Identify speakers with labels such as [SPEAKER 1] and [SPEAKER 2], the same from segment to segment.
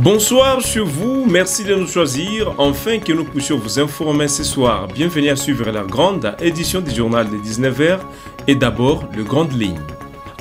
[SPEAKER 1] Bonsoir chez vous, merci de nous choisir, enfin que nous puissions vous informer ce soir. Bienvenue à suivre la grande édition du journal de 19h et d'abord le Grande Ligne.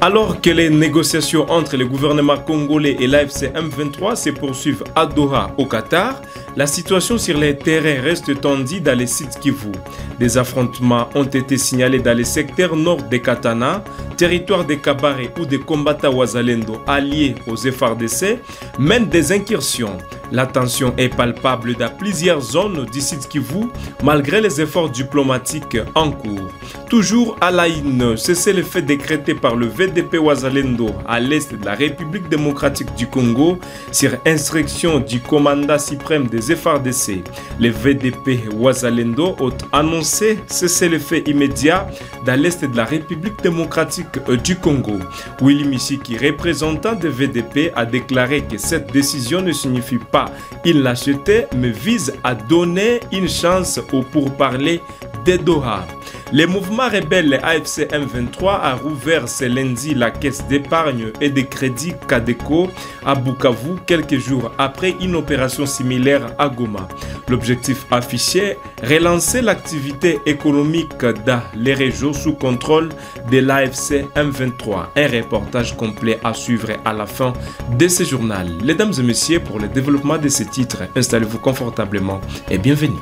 [SPEAKER 1] Alors que les négociations entre le gouvernement congolais et l'AFC M23 se poursuivent à Doha au Qatar, la situation sur les terrains reste tendue dans les sites Kivu. Des affrontements ont été signalés dans les secteurs nord de Katana, territoire de Kabare où des combattants Wazalendo alliés aux FARDC mènent des incursions. La tension est palpable dans plusieurs zones du site Kivu malgré les efforts diplomatiques en cours. Toujours à la une, c'est le fait décrété par le VDP Wazalendo à l'est de la République démocratique du Congo sur instruction du commandant suprême des FARDC. Le VDP Wazalendo ont annoncé cessez-le-feu immédiat dans l'est de la République démocratique du Congo. Willy Mishiki, représentant de VDP, a déclaré que cette décision ne signifie pas il l'achetait, mais vise à donner une chance au pourparlers de Doha. Le mouvement rebelle AFC M23 a rouvert ce lundi la caisse d'épargne et de crédit Cadeco à Bukavu quelques jours après une opération similaire à Goma. L'objectif affiché, relancer l'activité économique dans les régions sous contrôle de l'AFC M23. Un reportage complet à suivre à la fin de ce journal. Mesdames et messieurs, pour le développement de ce titre, installez-vous confortablement et bienvenue.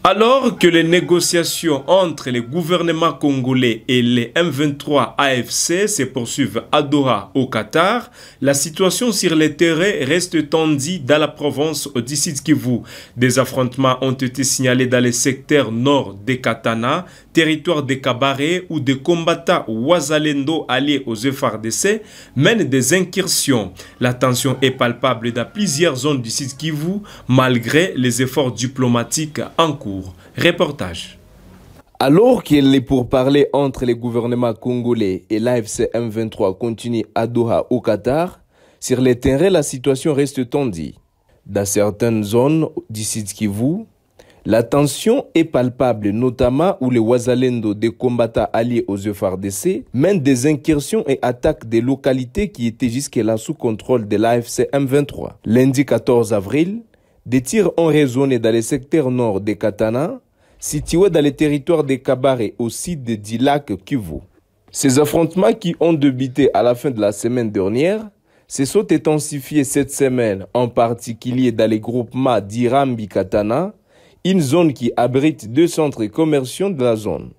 [SPEAKER 1] Alors que les négociations entre le gouvernement congolais et les M23 AFC se poursuivent à Doha au Qatar, la situation sur le terrain reste tendue dans la province du Sud Kivu. Des affrontements ont été signalés dans les secteurs nord de Katana, territoire de Kabare où des combattants Wazalendo alliés aux FARDC mènent des incursions. La tension est palpable dans plusieurs zones du Sud Kivu malgré les efforts diplomatiques en cours. Reportage.
[SPEAKER 2] Alors que les pourparlers entre les gouvernements congolais et l'AFC M23 continuent à Doha au Qatar, sur le terrain la situation reste tendue. Dans certaines zones du Sud Kivu, la tension est palpable, notamment où les Wazalendo, des combattants alliés aux FARDC, mènent des incursions et attaquent des localités qui étaient jusque-là sous contrôle de l'AFC M23. Lundi 14 avril, des tirs ont résonné dans les secteurs nord de Katana, situés dans les territoires de Kabare au sud du lac Kivu. Ces affrontements qui ont débuté à la fin de la semaine dernière se sont intensifiés cette semaine, en particulier dans les groupements d'Irambi Katana, une zone qui abrite deux centres commerciaux de la zone,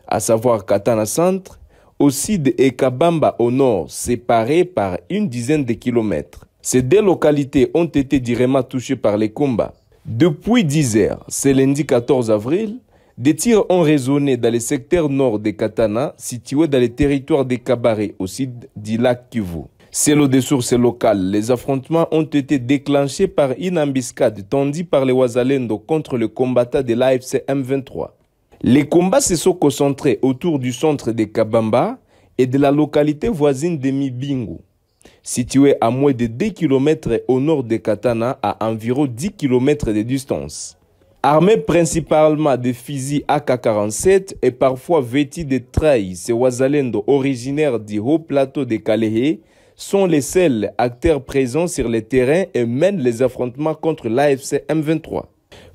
[SPEAKER 2] à savoir Katana Centre, au sud et Kabamba au nord, séparés par une dizaine de kilomètres. Ces deux localités ont été directement touchées par les combats. Depuis 10 heures, ce lundi 14 avril, des tirs ont résonné dans les secteurs nord de Katana, situés dans les territoires de Kabare, au sud du lac Kivu. Selon des sources locales, les affrontements ont été déclenchés par une embuscade tendue par les Wazalendo contre le combattant de l'AFC M23. Les combats se sont concentrés autour du centre de Kabamba et de la localité voisine de Mibingu, situé à moins de 2 km au nord de Katana, à environ 10 km de distance. Armés principalement de fusils AK-47 et parfois vêtus de trailles, ces Wazalendo originaires du haut plateau de Kalehe sont les seuls acteurs présents sur le terrain et mènent les affrontements contre l'AFC M23.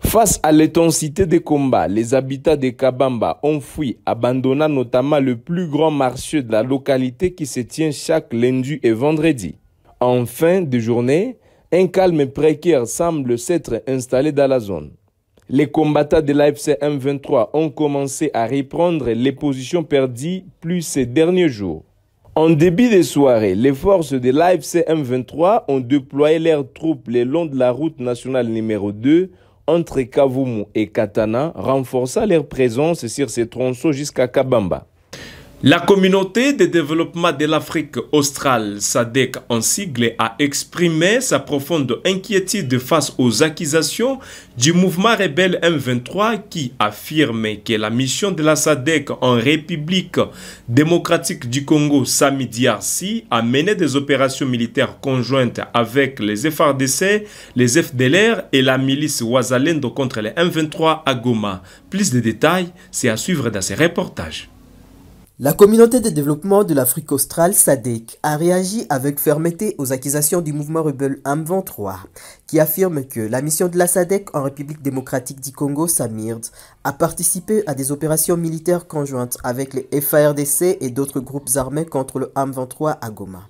[SPEAKER 2] Face à l'intensité des combats, les habitants de Kabamba ont fui, abandonnant notamment le plus grand marché de la localité qui se tient chaque lundi et vendredi. En fin de journée, un calme précaire semble s'être installé dans la zone. Les combattants de l'AFC M23 ont commencé à reprendre les positions perdues plus ces derniers jours. En début de soirée, les forces de l'AFC M23 ont déployé leurs troupes le long de la route nationale numéro 2 entre Kavumu et Katana, renforçant leur présence sur ces tronçons jusqu'à Kabamba.
[SPEAKER 1] La communauté de développement de l'Afrique australe, SADC en sigle, a exprimé sa profonde inquiétude face aux accusations du mouvement rebelle M23 qui affirme que la mission de la SADC en République démocratique du Congo, SAMI-DRC, a mené des opérations militaires conjointes avec les FARDC, les FDLR et la milice Wazalendo contre les M23 à Goma. Plus de détails, c'est à suivre dans ces reportages.
[SPEAKER 3] La communauté de développement de l'Afrique australe, SADC, a réagi avec fermeté aux accusations du mouvement rebelle M23, qui affirme que la mission de la SADC en République démocratique du Congo, SAMIRD, a participé à des opérations militaires conjointes avec les FARDC et d'autres groupes armés contre le M23 à Goma.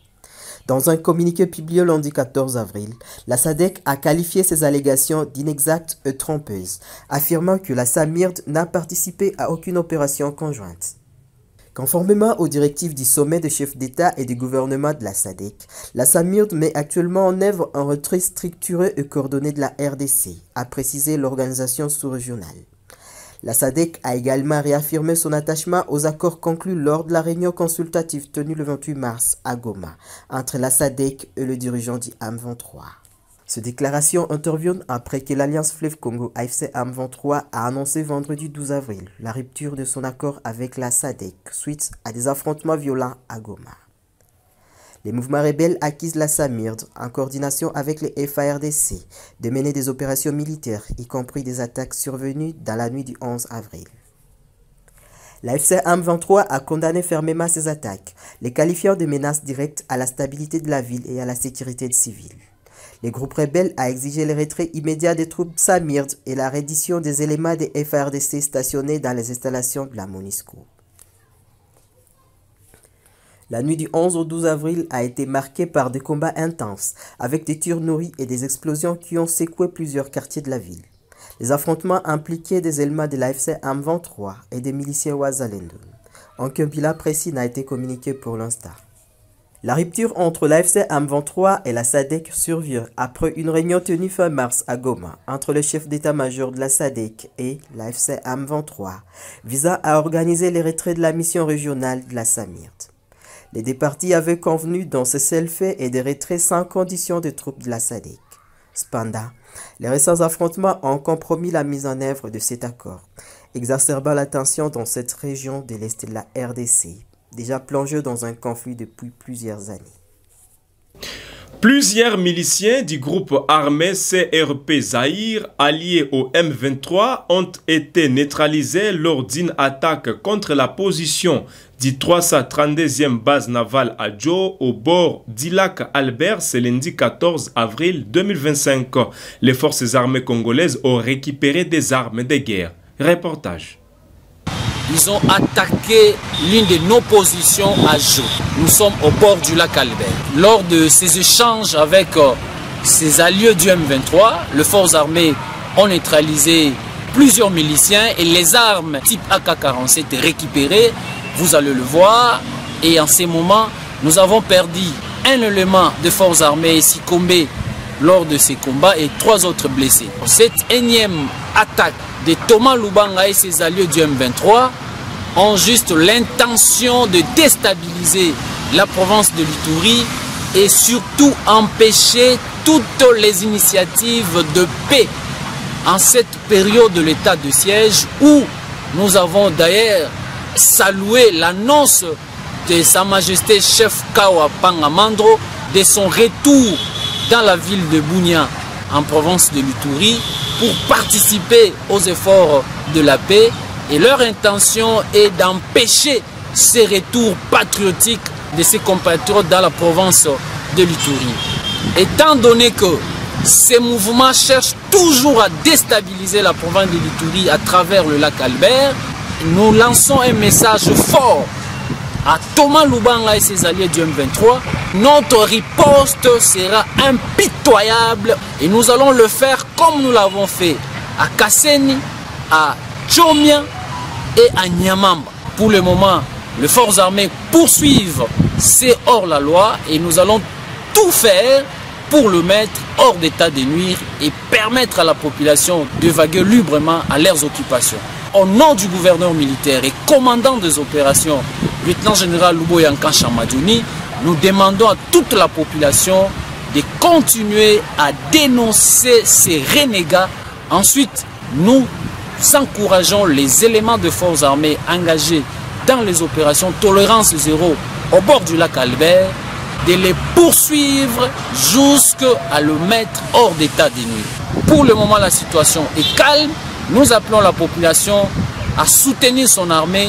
[SPEAKER 3] Dans un communiqué publié lundi 14 avril, la SADC a qualifié ces allégations d'inexactes et trompeuses, affirmant que la SAMIRD n'a participé à aucune opération conjointe. Conformément aux directives du sommet des chefs d'État et du gouvernement de la SADC, la SAMIRD met actuellement en œuvre un retrait structuré et coordonné de la RDC, a précisé l'organisation sous-régionale. La SADC a également réaffirmé son attachement aux accords conclus lors de la réunion consultative tenue le 28 mars à Goma entre la SADC et le dirigeant du M23. Cette déclaration intervient après que l'Alliance Fleuve Congo AFC M23 a annoncé vendredi 12 avril la rupture de son accord avec la SADC suite à des affrontements violents à Goma. Les mouvements rebelles accusent la SAMIRD, en coordination avec les FARDC, de mener des opérations militaires, y compris des attaques survenues dans la nuit du 11 avril. L'AFC M23 a condamné fermement ces attaques, les qualifiant de menaces directes à la stabilité de la ville et à la sécurité civile. Les groupes rebelles a exigé le retrait immédiat des troupes SAMIRD et la reddition des éléments des FARDC stationnés dans les installations de la MONUSCO. La nuit du 11 au 12 avril a été marquée par des combats intenses, avec des tirs nourris et des explosions qui ont secoué plusieurs quartiers de la ville. Les affrontements impliquaient des éléments de l'AFC M23 et des miliciens Wazalendo. Aucun bilan précis n'a été communiqué pour l'instant. La rupture entre l'AFC M23 et la SADC survient après une réunion tenue fin mars à Goma entre le chef d'état-major de la SADC et l'AFC M23 visant à organiser les retraits de la mission régionale de la SAMIRD. Les deux parties avaient convenu d'un cessez-le-feu et des retraits sans condition des troupes de la SADC. Cependant, les récents affrontements ont compromis la mise en œuvre de cet accord, exacerbant la tension dans cette région de l'Est de la RDC, déjà plongée dans un conflit depuis plusieurs années.
[SPEAKER 1] Plusieurs miliciens du groupe armé CRP Zaïre, alliés au M23, ont été neutralisés lors d'une attaque contre la position du 332e base navale à Djo, au bord du lac Albert, ce lundi 14 avril 2025. Les forces armées congolaises ont récupéré des armes de guerre. Reportage.
[SPEAKER 4] Ils ont attaqué l'une de nos positions à Djo. Nous sommes au bord du lac Albert. Lors de ces échanges avec ces alliés du M23, les forces armées ont neutralisé plusieurs miliciens et les armes type AK-47 récupérées, vous allez le voir. Et en ces moments, nous avons perdu un élément de forces armées succombé lors de ces combats et 3 autres blessés. Cette énième attaque de Thomas Lubanga et ses alliés du M23 ont juste l'intention de déstabiliser la province de l'Ituri et surtout empêcher toutes les initiatives de paix en cette période de l'état de siège où nous avons d'ailleurs salué l'annonce de Sa Majesté chef Kawa Pangamandro de son retour dans la ville de Bunia en province de l'Ituri pour participer aux efforts de la paix et leur intention est d'empêcher ces retours patriotiques de ces compatriotes dans la province de l'Ituri. Étant donné que ces mouvements cherchent toujours à déstabiliser la province de l'Ituri à travers le lac Albert, nous lançons un message fort à Thomas Lubanga et ses alliés du M23. Notre riposte sera impitoyable et nous allons le faire comme nous l'avons fait à Kasseni, à Tchomia et à Nyamamba. Pour le moment, les forces armées poursuivent ces hors-la-loi et nous allons tout faire pour le mettre hors d'état de nuire et permettre à la population de vaguer librement à leurs occupations. Au nom du gouverneur militaire et commandant des opérations lieutenant-général Luboyankan Chamadouni, nous demandons à toute la population de continuer à dénoncer ces renégats. Ensuite, nous encourageons les éléments de forces armées engagés dans les opérations Tolérance Zéro au bord du lac Albert de les poursuivre jusqu'à le mettre hors d'état de nuire. Pour le moment, la situation est calme. Nous appelons la population à soutenir son armée.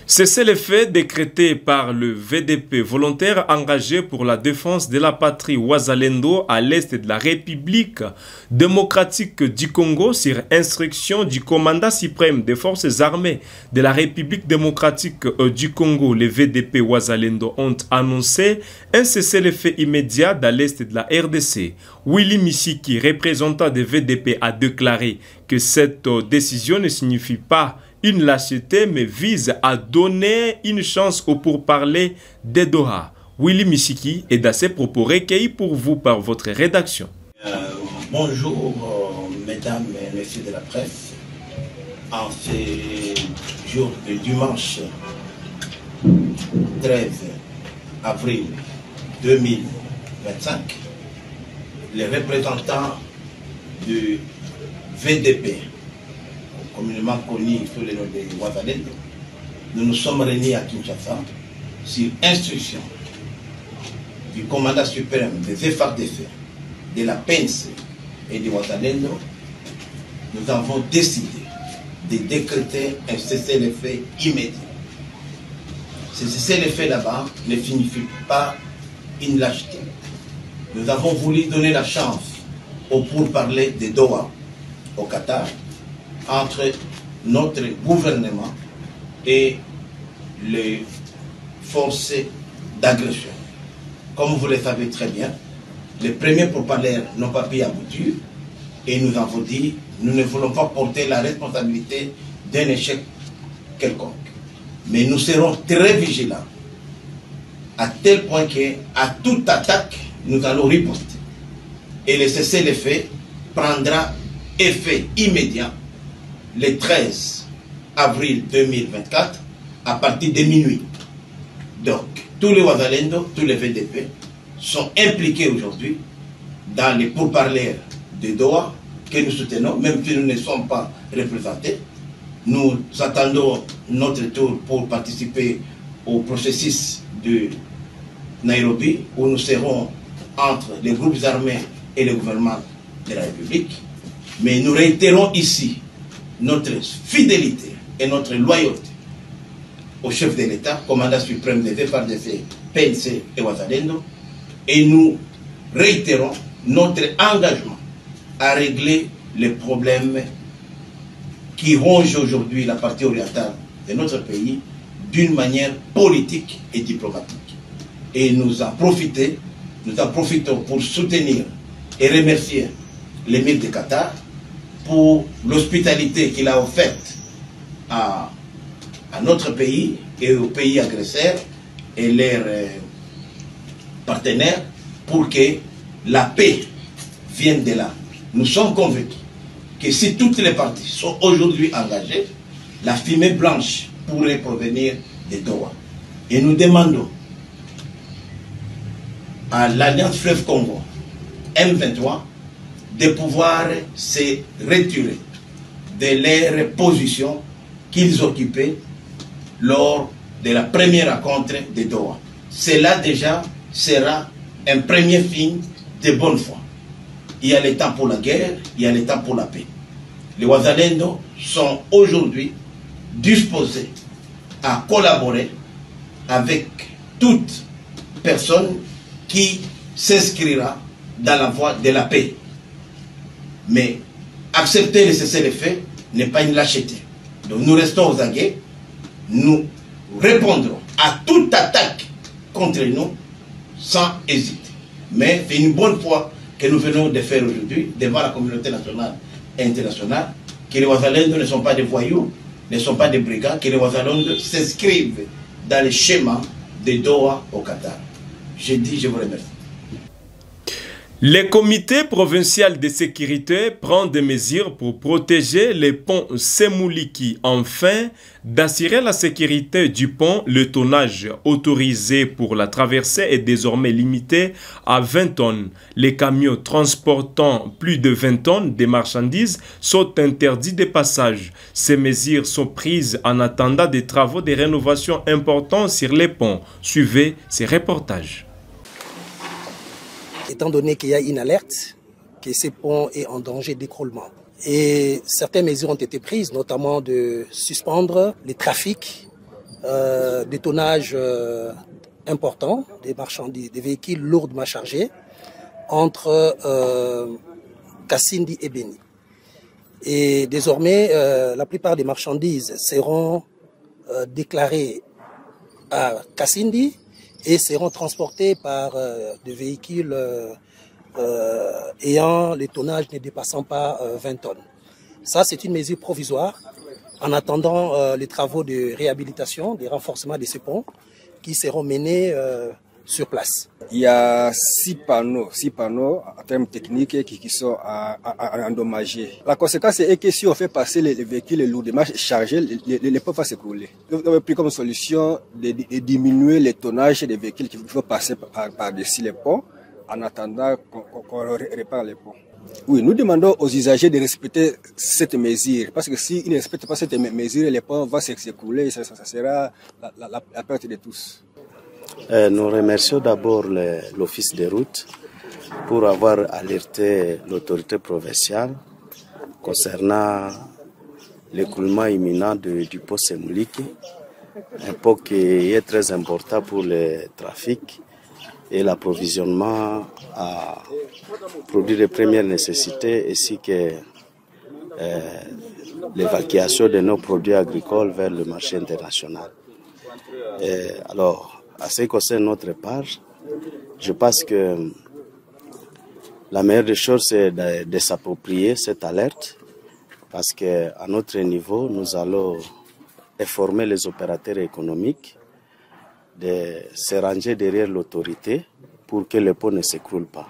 [SPEAKER 1] C'est l'effet décrété par le VDP, volontaire engagé pour la défense de la patrie Wazalendo à l'est de la République démocratique du Congo sur instruction du commandant suprême des forces armées de la République démocratique du Congo. Les VDP Wazalendo ont annoncé un cessez-le-feu immédiat dans l'est de la RDC. Willy Misiki, représentant des VDP, a déclaré que cette décision ne signifie pas une lâcheté, mais vise à donner une chance au pourparlers de Doha. Willy Misiki est dans ses propos recueillis pour vous par votre rédaction.
[SPEAKER 5] Bonjour, mesdames et messieurs de la presse. En ce jour de dimanche 13 avril 2025, les représentants du VDP, communément connu sous le nom de Wazalendo, nous nous sommes réunis à Kinshasa sur instruction du commandant suprême des FARDC, de la PNC et de Wazalendo. Nous avons décidé de décréter un cessez-le-feu immédiat. Ce cessez-le-feu là-bas ne signifie pas une lâcheté. Nous avons voulu donner la chance au pourparlers de Doha, au Qatar, entre notre gouvernement et les forces d'agression. Comme vous le savez très bien, les premiers pourparlers n'ont pas pu aboutir et nous avons dit nous ne voulons pas porter la responsabilité d'un échec quelconque. Mais nous serons très vigilants à tel point qu'à toute attaque, nous allons riposter. Et le cessez-le-feu prendra effet immédiat le 13 avril 2024 à partir de minuit. Donc, tous les Wazalendo, tous les VDP sont impliqués aujourd'hui dans les pourparlers de Doha que nous soutenons, même si nous ne sommes pas représentés. Nous attendons notre tour pour participer au processus de Nairobi, où nous serons entre les groupes armés et le gouvernement de la République. Mais nous réitérons ici notre fidélité et notre loyauté au chef de l'État, commandant suprême des FARDC, PNC et Wazalendo, et nous réitérons notre engagement à régler les problèmes qui rongent aujourd'hui la partie orientale de notre pays d'une manière politique et diplomatique. Et nous en profitons pour soutenir et remercier l'émir de Qatar pour l'hospitalité qu'il a offerte à notre pays et aux pays agresseurs et leurs partenaires pour que la paix vienne de là. Nous sommes convaincus que si toutes les parties sont aujourd'hui engagées, la fumée blanche pourrait provenir de Doha. Et nous demandons à l'Alliance Fleuve Congo, M23, de pouvoir se retirer de leur position qu'ils occupaient lors de la première rencontre de Doha. Cela déjà sera un premier signe de bonne foi. Il y a le temps pour la guerre, il y a le temps pour la paix. Les Wazalendo sont aujourd'hui disposés à collaborer avec toute personne qui s'inscrira dans la voie de la paix. Mais accepter le cessez-le-feu n'est pas une lâcheté. Donc nous restons aux aguets, nous répondrons à toute attaque contre nous sans hésiter. Mais c'est une bonne foi que nous venons de faire aujourd'hui devant la communauté nationale et internationale, que les Wazalendo ne sont pas des voyous, ne sont pas des brigands, que les Wazalendo s'inscrivent dans le schéma de Doha au Qatar. Je dis, je vous remercie.
[SPEAKER 1] Le comité provincial de sécurité prend des mesures pour protéger les ponts Semouliki. Enfin, d'assurer la sécurité du pont, le tonnage autorisé pour la traversée est désormais limité à 20 tonnes. Les camions transportant plus de 20 tonnes de marchandises sont interdits de passage. Ces mesures sont prises en attendant des travaux de rénovation importants sur les ponts. Suivez ces reportages.
[SPEAKER 6] Étant donné qu'il y a une alerte, que ce pont est en danger d'écroulement. Et certaines mesures ont été prises, notamment de suspendre les trafics, des tonnages importants, des marchandises, des véhicules lourdement chargés entre Kassindi et Beni. Et désormais, la plupart des marchandises seront déclarées à Kassindi et seront transportés par des véhicules ayant les tonnages ne dépassant pas 20 tonnes. Ça, c'est une mesure provisoire en attendant les travaux de réhabilitation, de renforcement de ce pont qui seront menés sur place.
[SPEAKER 7] Il y a 6 panneaux en termes techniques qui sont endommagés. La conséquence est que si on fait passer les véhicules lourdement chargés, les ponts vont s'écrouler. Nous avons pris comme solution de diminuer les tonnages des véhicules qui vont passer par-dessus les ponts en attendant qu'on répare les ponts. Oui, nous demandons aux usagers de respecter cette mesure, parce que s'ils ne respectent pas cette mesure, les ponts vont s'écrouler et ça sera la perte de tous.
[SPEAKER 8] Nous remercions d'abord l'Office des routes pour avoir alerté l'autorité provinciale concernant l'écoulement imminent du pont Semouliki, un pont qui est très important pour le trafic et l'approvisionnement à produits de première nécessité ainsi que l'évacuation de nos produits agricoles vers le marché international. Alors, à ce qui concerne notre part, je pense que la meilleure des choses, c'est de s'approprier cette alerte parce qu'à notre niveau, nous allons informer les opérateurs économiques de se ranger derrière l'autorité pour que le pont ne s'écroule pas.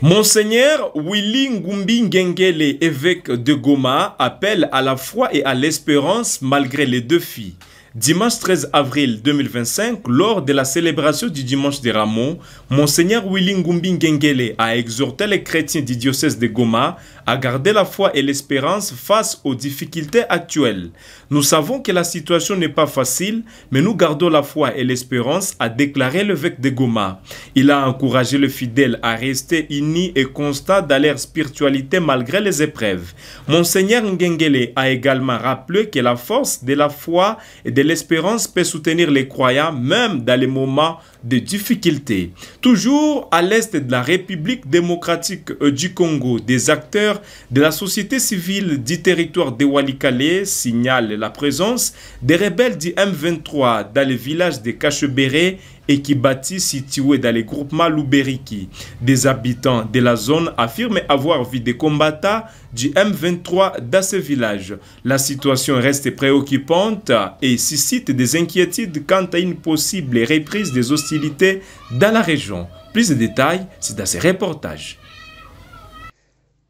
[SPEAKER 1] Monseigneur Willy Ngumbi Ngengele, évêque de Goma, appelle à la foi et à l'espérance malgré les défis. Dimanche 13 avril 2025, lors de la célébration du dimanche des Rameaux, Monseigneur Willy Ngumbi Ngengele a exhorté les chrétiens du diocèse de Goma à garder la foi et l'espérance face aux difficultés actuelles. Nous savons que la situation n'est pas facile, mais nous gardons la foi et l'espérance, a déclaré l'évêque de Goma. Il a encouragé les fidèles à rester unis et constants dans leur spiritualité malgré les épreuves. Monseigneur Ngengele a également rappelé que la force de la foi et de l'espérance peut soutenir les croyants même dans les moments de difficultés. Toujours à l'est de la République démocratique du Congo, des acteurs de la société civile du territoire de Walikale signalent la présence des rebelles du M23 dans le village de Kachebere et Kibati situé dans le groupement Luberiki. Des habitants de la zone affirment avoir vu des combattants du M23 dans ce village. La situation reste préoccupante et suscite des inquiétudes quant à une possible reprise des hostilités dans la région. Plus de détails, c'est dans ces reportages.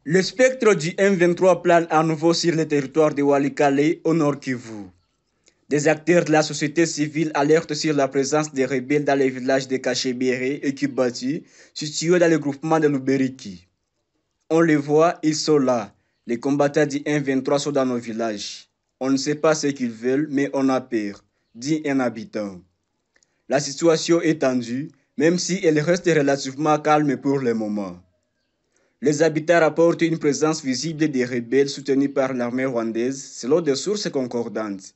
[SPEAKER 9] Le spectre du M23 plane à nouveau sur le territoire de Walikale au nord Kivu. Des acteurs de la société civile alertent sur la présence des rebelles dans les villages de Kachebere et Kibati, situés dans le groupement de Luberiki. On les voit, ils sont là. Les combattants du M23 sont dans nos villages. On ne sait pas ce qu'ils veulent, mais on a peur, dit un habitant. La situation est tendue, même si elle reste relativement calme pour le moment. Les habitants rapportent une présence visible des rebelles soutenus par l'armée rwandaise, selon des sources concordantes.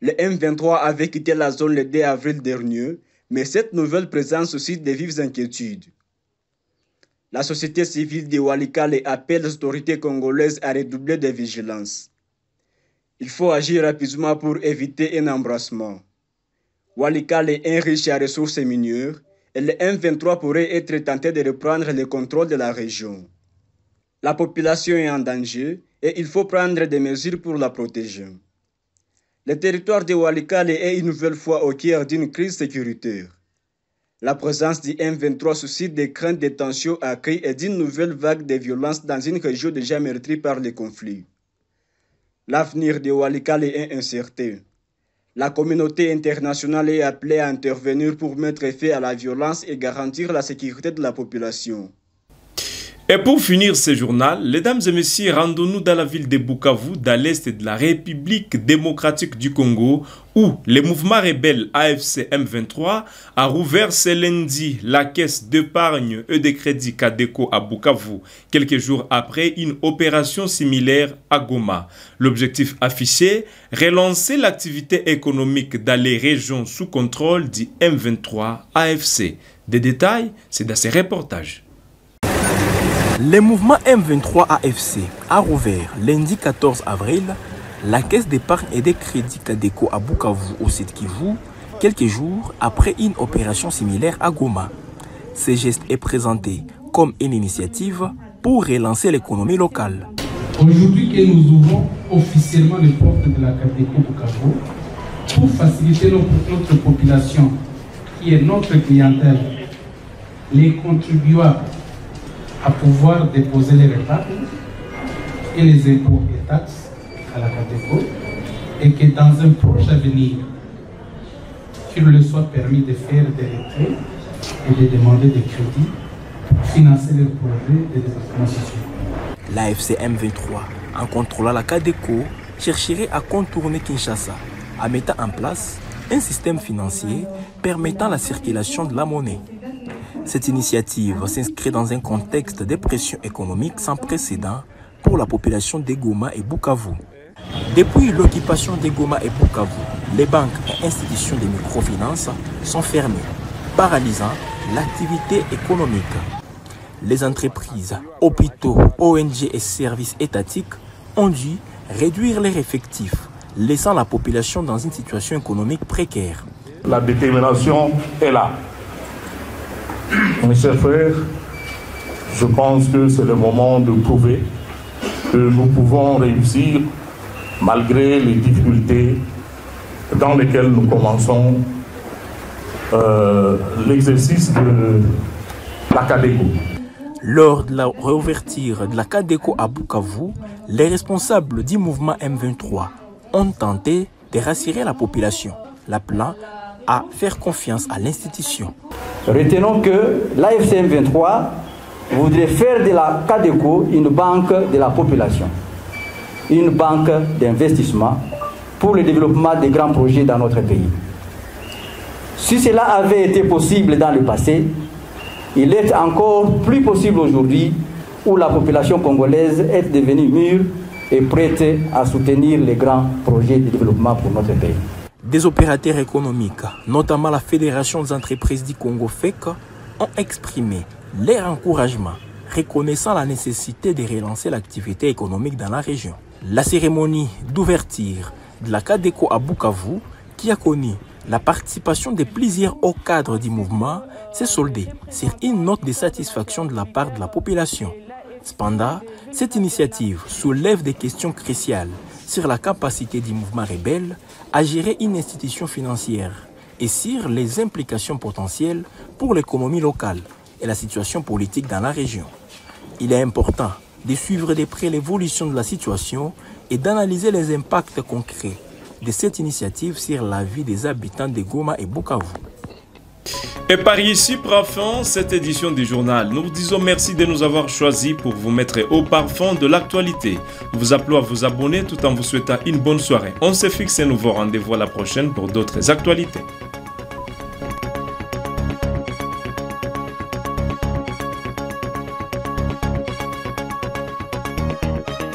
[SPEAKER 9] Le M23 avait quitté la zone le 2 avril dernier, mais cette nouvelle présence suscite de vives inquiétudes. La société civile de Walikale appelle les autorités congolaises à redoubler de vigilance. Il faut agir rapidement pour éviter un embrassement. Walikale est riche en ressources minières et le M23 pourrait être tenté de reprendre le contrôle de la région. La population est en danger et il faut prendre des mesures pour la protéger. Le territoire de Walikale est une nouvelle fois au cœur d'une crise sécuritaire. La présence du M23 suscite des craintes de tensions accrues et d'une nouvelle vague de violence dans une région déjà meurtrie par les conflits. L'avenir de Walikale est incertain. La communauté internationale est appelée à intervenir pour mettre fin à la violence et garantir la sécurité de la population.
[SPEAKER 1] Et pour finir ce journal, mesdames et messieurs, rendons-nous dans la ville de Bukavu, dans l'est de la République démocratique du Congo, où le mouvement rebelle AFC M23 a rouvert ce lundi la caisse d'épargne et de crédit Cadeco à Bukavu, quelques jours après une opération similaire à Goma. L'objectif affiché, relancer l'activité économique dans les régions sous contrôle du M23 AFC. Des détails, c'est dans ce reportage.
[SPEAKER 10] Le mouvement M23 AFC a rouvert lundi 14 avril la caisse d'épargne et de crédit Cadeco à Bukavu au Sud Kivu, quelques jours après une opération similaire à Goma. Ce geste est présenté comme une initiative pour relancer l'économie locale.
[SPEAKER 11] Aujourd'hui que nous ouvrons officiellement les portes de la Cadeco Bukavu pour faciliter notre population qui est notre clientèle, les contribuables, à pouvoir déposer les épargnes et les impôts et taxes à la Cadeco, et que dans un proche avenir, qu'il leur soit permis de faire des retraits et de demander des crédits pour financer leurs projets de développement social.
[SPEAKER 10] L'AFC M23, en contrôlant la Cadeco, chercherait à contourner Kinshasa en mettant en place un système financier permettant la circulation de la monnaie. Cette initiative s'inscrit dans un contexte de pression économique sans précédent pour la population de Goma et Bukavu. Depuis l'occupation de Goma et Bukavu, les banques et institutions de microfinance sont fermées, paralysant l'activité économique. Les entreprises, hôpitaux, ONG et services étatiques ont dû réduire leurs effectifs, laissant la population dans une situation économique précaire.
[SPEAKER 12] La détermination est là. Mes chers frères, je pense que c'est le moment de prouver que nous pouvons réussir malgré les difficultés dans lesquelles nous commençons l'exercice de la Cadeco.
[SPEAKER 10] Lors de la réouverture de la Cadeco à Bukavu, les responsables du mouvement M23 ont tenté de rassurer la population, l'appelant à faire confiance à l'institution.
[SPEAKER 13] Retenons que l'AFC M23 voudrait faire de la Cadeco une banque de la population, une banque d'investissement pour le développement des grands projets dans notre pays. Si cela avait été possible dans le passé, il est encore plus possible aujourd'hui où la population congolaise est devenue mûre et prête à soutenir les grands projets de développement pour notre pays.
[SPEAKER 10] Des opérateurs économiques, notamment la Fédération des entreprises du Congo FEC, ont exprimé leur encouragement, reconnaissant la nécessité de relancer l'activité économique dans la région. La cérémonie d'ouverture de la Cadeco à Bukavu, qui a connu la participation de plusieurs hauts cadres du mouvement, s'est soldée sur une note de satisfaction de la part de la population. Cependant, cette initiative soulève des questions cruciales sur la capacité du mouvement rebelle à gérer une institution financière et sur les implications potentielles pour l'économie locale et la situation politique dans la région. Il est important de suivre de près l'évolution de la situation et d'analyser les impacts concrets de cette initiative sur la vie des habitants de Goma et Bukavu.
[SPEAKER 1] Et par ici prend fin cette édition du journal. Nous vous disons merci de nous avoir choisis pour vous mettre au parfum de l'actualité. Nous vous appelons à vous abonner tout en vous souhaitant une bonne soirée. On se fixe un nouveau rendez-vous à la prochaine pour d'autres actualités.